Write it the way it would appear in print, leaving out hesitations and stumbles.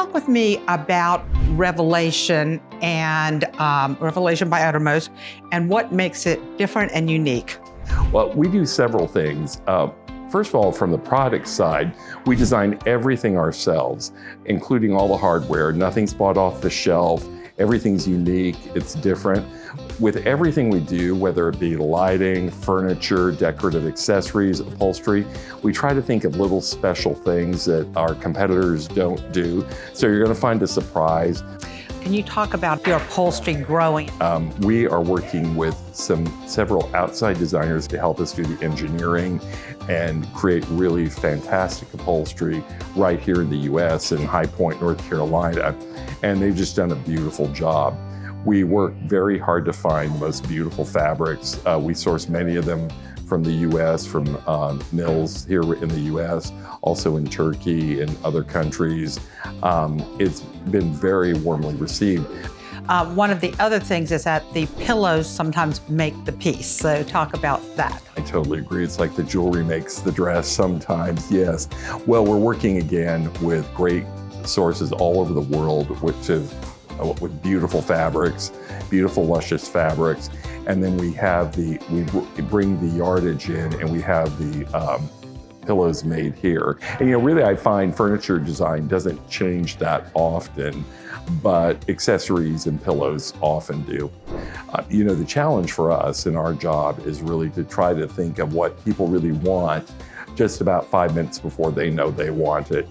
talk with me about Revelation and Revelation by Uttermost and what makes it different and unique. Well, we do several things. First of all, from the product side, we design everything ourselves, including all the hardware. Nothing's bought off the shelf. Everything's unique, it's different. With everything we do, whether it be lighting, furniture, decorative accessories, upholstery, we try to think of little special things that our competitors don't do. So you're gonna find a surprise. Can you talk about your upholstery growing? We are working with several outside designers to help us do the engineering and create really fantastic upholstery right here in the US in High Point, North Carolina. And they've just done a beautiful job. We work very hard to find the most beautiful fabrics. We source many of them from the US, from mills here in the US, also in Turkey and other countries. It's been very warmly received. One of the other things is that the pillows sometimes make the piece, so talk about that. I totally agree. It's like the jewelry makes the dress sometimes, yes. Well, we're working again with great sources all over the world, with beautiful fabrics, beautiful luscious fabrics. And then we bring the yardage in and we have the pillows made here. And really I find furniture design doesn't change that often, but accessories and pillows often do. The challenge for us in our job is really to try to think of what people really want just about 5 minutes before they know they want it.